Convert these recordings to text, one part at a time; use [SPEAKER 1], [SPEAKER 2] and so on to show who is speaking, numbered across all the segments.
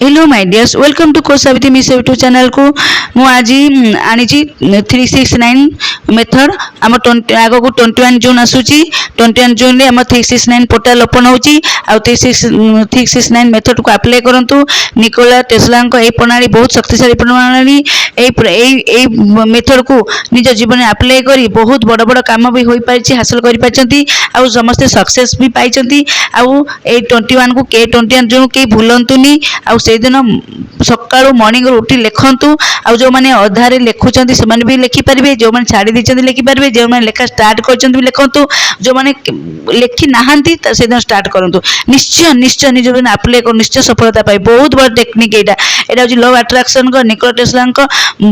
[SPEAKER 1] hello my dears welcome to course Savitri miss YouTube channel को मु आज आनी 369 मेथड आम आग को 21 जून आसूची 21 जून रे आम 369 पोर्टल ओपन होची आ 369 मेथड को अप्लाई करंतु निकोला टेस्ला ए प्रणाली बहुत शक्तिशाली प्रणाली ए मेथड को निज जीवन में अप्लाई करी बहुत बड़ बड़ काम भी हो पारिछि हासिल करि पाछंती आ समस्त सक्सेस भी पाइछंती आ ए 21 को के 21 जून के भूलंतुनी आ से दिन सकाळु मॉर्निंग उठी लिखंतु आ जो माने अधारे लिखुचंती से माने भी लिखि परिबे जो माने छाड़ी दिचंती लिखि परिबे जो माने लेखा स्टार्ट करचंती भी लिखंतु जो माने लिखि नाहंती से दिन स्टार्ट करंतु निश्चय निश्चय निज दिन अप्लाई कर निश्चय सफलता पाई बहुत बड़ टेक्निक एटा एटा जो लव अट्रैक्शन को निकोला टेस्ला को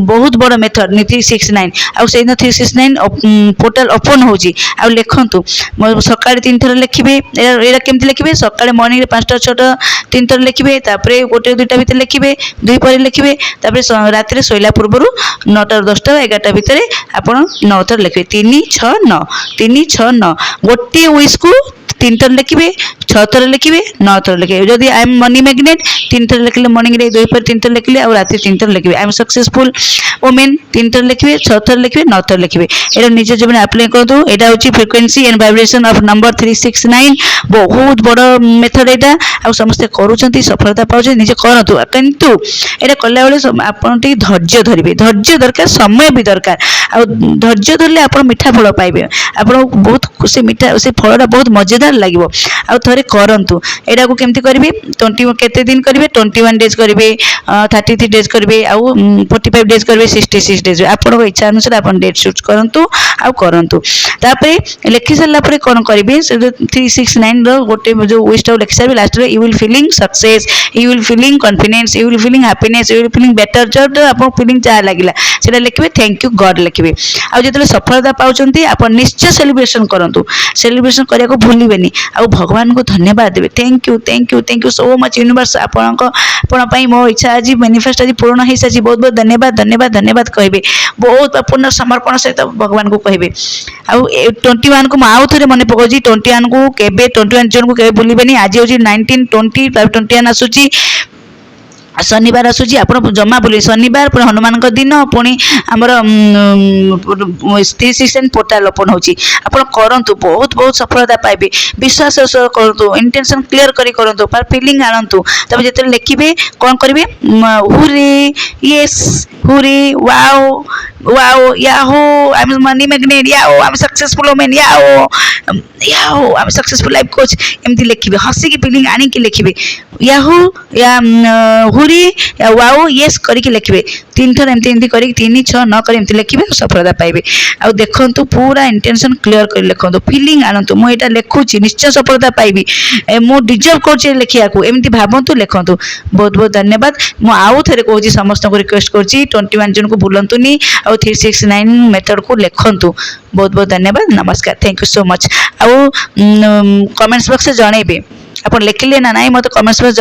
[SPEAKER 1] बहुत बड़ मेथड 369 आ से दिन 369 पोर्टल ओपन होची आ लिखंतु सकाळ 3 थर लिखिबे एटा केमति लिखिबे सकाळ मॉर्निंग 5टा 6टा 3 थर लिखिबे तापरे गोटे दुईटा भीतर लिखिबे दुई पर लिखिबे तापरे रात्रि सोइला पूर्व 9टा 10टा 11टा भीतर आपण 9 थर लिखिबे 3 6 9 3 6 9 गोटे विश को 3 थर लिखिबे 6 थर लिखिबे 9 थर लिखिबे जदि आई एम मनी मैग्नेट 3 थर लिखले मॉर्निंग रे 2 पर 3 थर लिखले और रात्रि 3 थर लिखिबे आई एम सक्सेसफुल वुमेन 3 थर लिखिबे 6 थर लिखिबे 9 थर लिखिबे एटा निज जीवन अप्लाई करदो एटा होची frequency and vibration of number 369 बहुत बड़ मेथड एटा आ समस्त करूछंती सफलता पाउछ निजे करंतु किंतु एटा कला बेले आपण टी धैर्य धरिबे धैर्य दरकार समय भी दरकार आ धैर्य धरले आपण मीठा फल पाइबे आपण बहुत खुशी मीठा से फलटा बहुत मजेदार লাগিব आ थरे करंतु एटा को केमति करिवे 20 केते दिन करिवे 21 डेज करिवे 33 डेज करिवे आ 45 डेज करिवे 66 डेज आपण इच्छा अनुसार आपण डेट चूज करंतु आ करंतु तापरे लिखि सरला परे कोन करिवे 369 रो गोटे जो विश टा लिखि सरबे लास्ट रे you will feeling success you will feeling confidence you will feeling happiness you will feeling better जब आपण फीलिंग जा लागिला सेटा लिखिबे थैंक यू गॉड लिखिबे आ जेतले सफलता पाउचंती आपण निश्चय सेलिब्रेशन करंतु सेलिब्रेशन करिया को भूलिबेनी आ भगवान को धन्यवाद देबे thank you so much universe आपण पई मो इच्छा आज मैनिफेस्ट आज पूर्ण हो साची बहुत बहुत धन्यवाद धन्यवाद धन्यवाद कहबे बहुत पूर्ण समर्पण सहित भगवान को कहबे आ 21 को आउ थरे मन पकोजी 21 को केबे 21 जन को केबे भूलिबेनी आज होजी 19 20 21 आसुची शनिवार आसूची आपण जमा बोली शनिवार पुणी हनुमान दिन पुणी आमर 369 पोर्टाल ओपन होची आपण करंतु बहुत बहुत सफलता पाइबे विश्वास करंतु इंटेंशन क्लियर करी करंतु पर फीलिंग आनंतु तब जेते लिखिबे कोन करिवे hurray yes hurray wow wow yahoo I am money magnet याओ आई एम सक्सेसफुल वुमेन याओ याओ I am successful life coach एमती लिखिबे हसी की फीलिंग आनी की लिखिबे याहो या हुरी या वाओ यस करी लिखिबे 3 थर एमती एमती करी 3 6 9 करी एमती लिखिबे सफलता पाइबे आ देखंतु पूरा इंटेंशन क्लियर कर लिखंतु फीलिंग आनंतु मु एटा लिखुची निश्चय सफलता पाइबी मु डिजर्व करछि लिखिया को एमती भाबंतु लिखंतु बहुत बहुत धन्यवाद मु आउ थरे कहूची समस्त को रिक्वेस्ट करछि 21 जन को भूलंतुनी आ 369 मेथड को लिखंतु बहुत बहुत धन्यवाद नमस्कार थैंक यू सो मच आ कमेंट्स बॉक्स से जणैबे आपण लिखले ना नाही मते कमेंट्स बॉक्स